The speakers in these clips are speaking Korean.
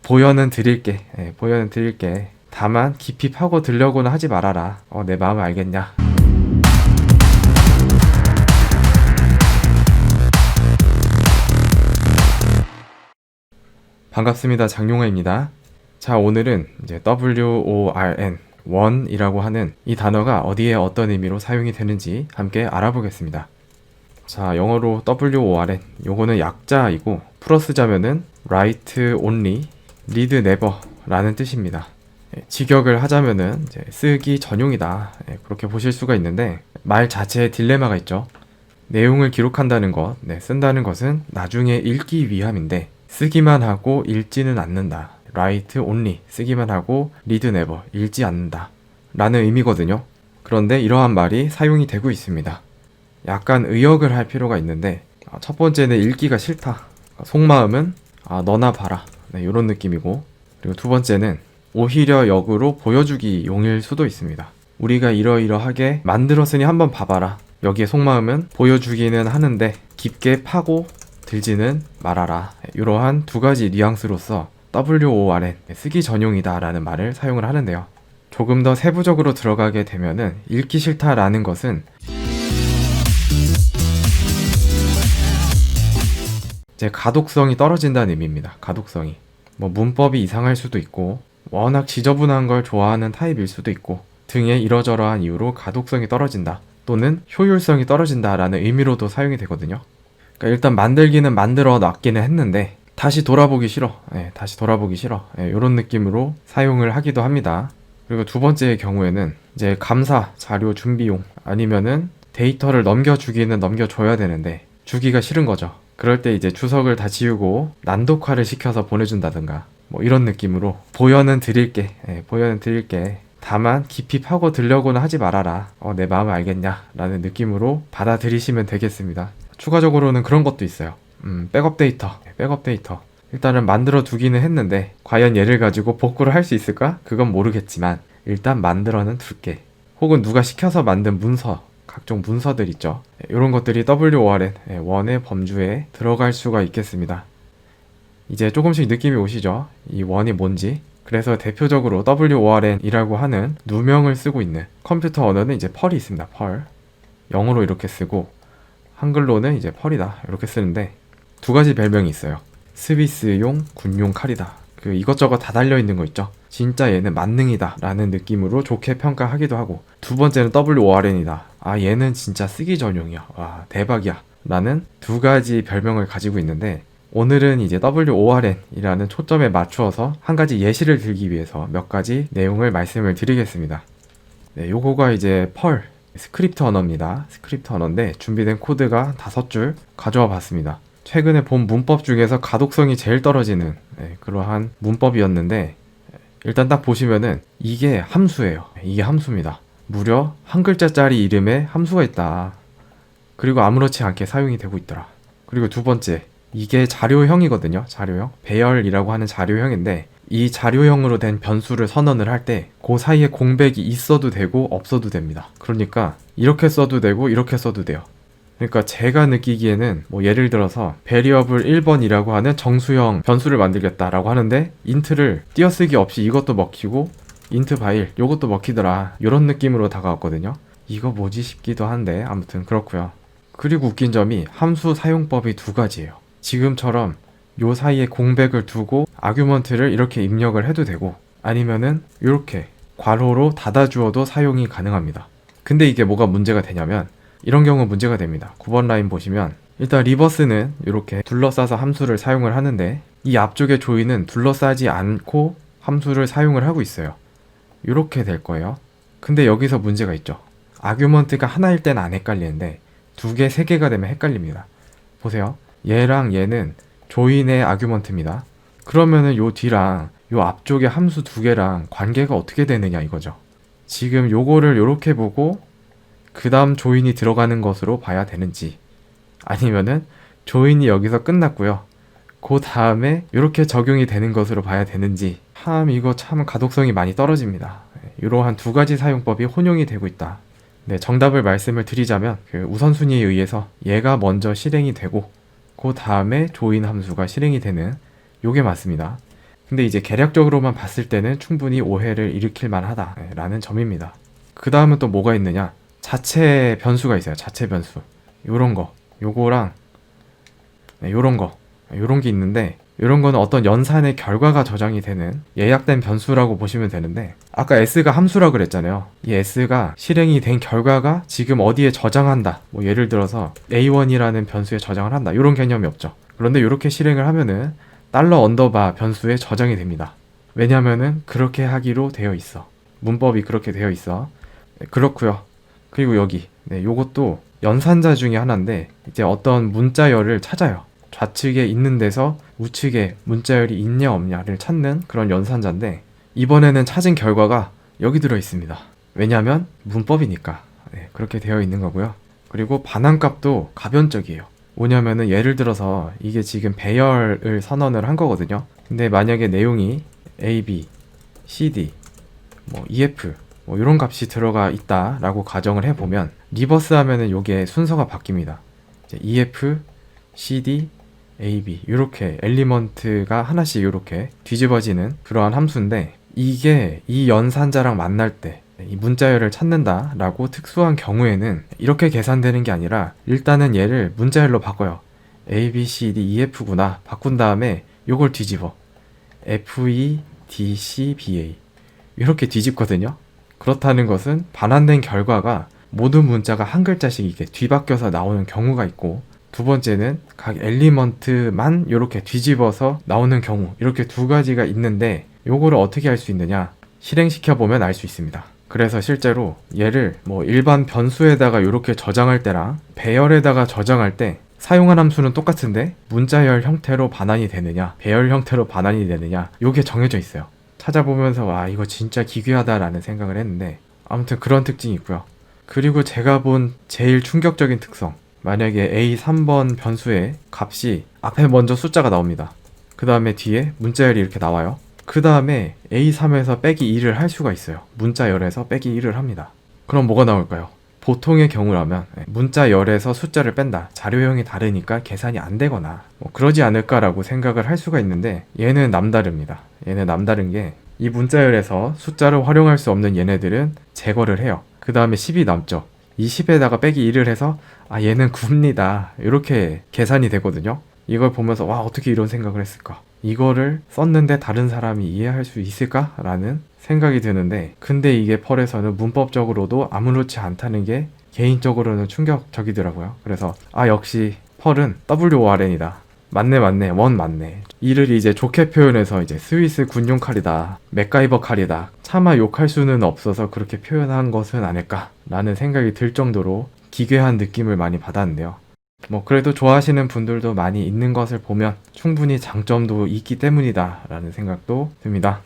보여는 드릴게. 보여는 드릴게. 다만 깊이 파고 들려고는 하지 말아라. 내 마음을 알겠냐? 반갑습니다. 장용화입니다. 자, 오늘은 이제 WORN, 원이라고 하는 이 단어가 어디에 어떤 의미로 사용이 되는지 함께 알아보겠습니다. 자, 영어로 WORN, 요거는 약자이고 풀어 쓰자면은 Write Only, Read Never 라는 뜻입니다. 직역을 하자면은 이제 쓰기 전용이다, 그렇게 보실 수가 있는데 말 자체에 딜레마가 있죠. 내용을 기록한다는 것, 쓴다는 것은 나중에 읽기 위함인데 쓰기만 하고 읽지는 않는다. Write only, 쓰기만 하고 read never, 읽지 않는다 라는 의미거든요. 그런데 이러한 말이 사용이 되고 있습니다. 약간 의역을 할 필요가 있는데 첫 번째는 읽기가 싫다, 속마음은 너나 봐라, 이런 느낌이고, 그리고 두 번째는 오히려 역으로 보여주기 용일 수도 있습니다. 우리가 이러이러하게 만들었으니 한번 봐봐라. 여기에 속마음은 보여주기는 하는데 깊게 파고 들지는 말아라. 이러한 두 가지 뉘앙스로서 WORN, 쓰기 전용이다 라는 말을 사용을 하는데요. 조금 더 세부적으로 들어가게 되면은 읽기 싫다라는 것은 이제 가독성이 떨어진다는 의미입니다. 가독성이. 문법이 이상할 수도 있고 워낙 지저분한 걸 좋아하는 타입일 수도 있고 등의 이러저러한 이유로 가독성이 떨어진다 또는 효율성이 떨어진다 라는 의미로도 사용이 되거든요. 그러니까 일단 만들기는 만들어 놨기는 했는데 다시 돌아보기 싫어, 다시 돌아보기 싫어, 이런 느낌으로 사용을 하기도 합니다. 그리고 두 번째의 경우에는 이제 감사, 자료 준비용, 아니면은 데이터를 넘겨주기는 넘겨줘야 되는데 주기가 싫은 거죠. 그럴 때 이제 주석을 다 지우고 난독화를 시켜서 보내준다든가 이런 느낌으로 보여는 드릴게, 보여는 드릴게. 다만 깊이 파고 들려고는 하지 말아라. 내 마음을 알겠냐? 라는 느낌으로 받아들이시면 되겠습니다. 추가적으로는 그런 것도 있어요. 백업 데이터. 일단은 만들어 두기는 했는데 과연 얘를 가지고 복구를 할 수 있을까? 그건 모르겠지만 일단 만들어는 둘게. 혹은 누가 시켜서 만든 문서, 각종 문서들 있죠. 이런 것들이 WORN, 원의 범주에 들어갈 수가 있겠습니다. 이제 조금씩 느낌이 오시죠? 이 원이 뭔지. 그래서 대표적으로 WORN이라고 하는 누명을 쓰고 있는 컴퓨터 언어는 이제 펄이 있습니다. 펄. 영어로 이렇게 쓰고 한글로는 이제 펄이다 이렇게 쓰는데 두 가지 별명이 있어요. 스위스용 군용 칼이다. 이것저것 다 달려있는 거 있죠. 진짜 얘는 만능이다 라는 느낌으로 좋게 평가하기도 하고, 두 번째는 WORN이다. 얘는 진짜 쓰기 전용이야. 와, 대박이야 라는 두 가지 별명을 가지고 있는데 오늘은 이제 WORN이라는 초점에 맞추어서 한 가지 예시를 들기 위해서 몇 가지 내용을 말씀을 드리겠습니다. 요거가 이제 펄 스크립트 언어입니다. 스크립트 언어인데 준비된 코드가 5줄 가져와 봤습니다. 최근에 본 문법 중에서 가독성이 제일 떨어지는 그러한 문법이었는데 일단 딱 보시면은 이게 함수예요. 이게 함수입니다. 무려 한 글자짜리 이름에 함수가 있다. 그리고 아무렇지 않게 사용이 되고 있더라. 그리고 두 번째, 이게 자료형이거든요. 자료형. 배열이라고 하는 자료형인데 이 자료형으로 된 변수를 선언을 할 때 그 사이에 공백이 있어도 되고 없어도 됩니다. 그러니까 이렇게 써도 되고 이렇게 써도 돼요. 그러니까 제가 느끼기에는 예를 들어서 variable 1번이라고 하는 정수형 변수를 만들겠다라고 하는데 int를 띄어쓰기 없이 이것도 먹히고 int 바일 요것도 먹히더라, 이런 느낌으로 다가왔거든요. 이거 뭐지 싶기도 한데 아무튼 그렇고요. 그리고 웃긴 점이 함수 사용법이 두 가지예요. 지금처럼 요 사이에 공백을 두고 아규먼트를 이렇게 입력을 해도 되고 아니면은 이렇게 괄호로 닫아주어도 사용이 가능합니다. 근데 이게 뭐가 문제가 되냐면 이런 경우 문제가 됩니다. 9번 라인 보시면 일단 리버스는 이렇게 둘러싸서 함수를 사용을 하는데 이 앞쪽에 조인은 둘러싸지 않고 함수를 사용을 하고 있어요. 이렇게 될 거예요. 근데 여기서 문제가 있죠. 아규먼트가 하나일 땐 안 헷갈리는데 2개, 3개가 되면 헷갈립니다. 보세요. 얘랑 얘는 조인의 아규먼트입니다. 그러면은 요 뒤랑 요 앞쪽에 함수 2개랑 관계가 어떻게 되느냐 이거죠. 지금 요거를 요렇게 보고 그 다음 조인이 들어가는 것으로 봐야 되는지, 아니면은 조인이 여기서 끝났고요. 그 다음에 이렇게 적용이 되는 것으로 봐야 되는지, 이거 참 가독성이 많이 떨어집니다. 이러한 두 가지 사용법이 혼용이 되고 있다. 정답을 말씀을 드리자면 우선순위에 의해서 얘가 먼저 실행이 되고 그 다음에 조인 함수가 실행이 되는 요게 맞습니다. 근데 이제 개략적으로만 봤을 때는 충분히 오해를 일으킬 만하다라는 점입니다. 그 다음은 또 뭐가 있느냐? 자체 변수가 있어요. 자체 변수. 요런 거, 요거랑 요런 거, 요런 게 있는데, 요런 거는 어떤 연산의 결과가 저장이 되는 예약된 변수라고 보시면 되는데, 아까 s가 함수라고 그랬잖아요. 이 s가 실행이 된 결과가 지금 어디에 저장한다. 뭐 예를 들어서 a1이라는 변수에 저장을 한다. 요런 개념이 없죠. 그런데 이렇게 실행을 하면은 $_ 변수에 저장이 됩니다. 왜냐면은 그렇게 하기로 되어 있어. 문법이 그렇게 되어 있어. 네, 그렇고요. 그리고 여기 요것도 연산자 중에 하나인데, 이제 어떤 문자열을 찾아요. 좌측에 있는 데서 우측에 문자열이 있냐 없냐를 찾는 그런 연산자인데, 이번에는 찾은 결과가 여기 들어 있습니다. 왜냐하면 문법이니까. 그렇게 되어 있는 거고요. 그리고 반환값도 가변적이에요. 뭐냐면은 예를 들어서 이게 지금 배열을 선언을 한 거거든요. 근데 만약에 내용이 A, B, C, D, 뭐 EF 뭐 이런 값이 들어가 있다라고 가정을 해보면, 리버스 하면은 요게 순서가 바뀝니다. 이제 EF, CD, AB 이렇게 엘리먼트가 하나씩 이렇게 뒤집어지는 그러한 함수인데, 이게 이 연산자랑 만날 때 이 문자열을 찾는다 라고 특수한 경우에는 이렇게 계산되는 게 아니라, 일단은 얘를 문자열로 바꿔요. A, B, C, D, E, F구나 바꾼 다음에 요걸 뒤집어 F, E, D, C, B, A 이렇게 뒤집거든요. 그렇다는 것은 반환된 결과가 모든 문자가 한 글자씩 이렇게 뒤바뀌어서 나오는 경우가 있고, 두 번째는 각 엘리먼트만 이렇게 뒤집어서 나오는 경우, 이렇게 두 가지가 있는데, 요거를 어떻게 할 수 있느냐? 실행시켜 보면 알 수 있습니다. 그래서 실제로 얘를 뭐 일반 변수에다가 이렇게 저장할 때랑 배열에다가 저장할 때 사용한 함수는 똑같은데 문자열 형태로 반환이 되느냐, 배열 형태로 반환이 되느냐, 요게 정해져 있어요. 찾아보면서 와, 이거 진짜 기괴하다라는 생각을 했는데, 아무튼 그런 특징이 있고요. 그리고 제가 본 제일 충격적인 특성, 만약에 A3번 변수의 값이 앞에 먼저 숫자가 나옵니다. 그 다음에 뒤에 문자열이 이렇게 나와요. 그 다음에 A3에서 빼기 2를 할 수가 있어요. 문자열에서 빼기 1을 합니다. 그럼 뭐가 나올까요? 보통의 경우라면 문자열에서 숫자를 뺀다, 자료형이 다르니까 계산이 안 되거나 뭐 그러지 않을까라고 생각을 할 수가 있는데, 얘는 남다릅니다. 얘는 남다른 게, 이 문자열에서 숫자를 활용할 수 없는 얘네들은 제거를 해요. 그 다음에 10이 남죠. 이 10에다가 빼기 1을 해서 얘는 9입니다 이렇게 계산이 되거든요. 이걸 보면서 와, 어떻게 이런 생각을 했을까? 이거를 썼는데 다른 사람이 이해할 수 있을까? 라는 생각이 드는데, 근데 이게 펄에서는 문법적으로도 아무렇지 않다는 게 개인적으로는 충격적이더라고요. 그래서 역시 펄은 WORN이다. 맞네, 원 맞네. 이를 이제 좋게 표현해서 이제 스위스 군용 칼이다, 맥가이버 칼이다, 차마 욕할 수는 없어서 그렇게 표현한 것은 아닐까라는 생각이 들 정도로 기괴한 느낌을 많이 받았는데요. 뭐 그래도 좋아하시는 분들도 많이 있는 것을 보면 충분히 장점도 있기 때문이다 라는 생각도 듭니다.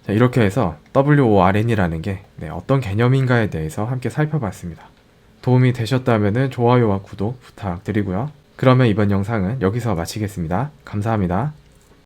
자, 이렇게 해서 WORN이라는 게 어떤 개념인가에 대해서 함께 살펴봤습니다. 도움이 되셨다면 좋아요와 구독 부탁드리고요. 그러면 이번 영상은 여기서 마치겠습니다. 감사합니다.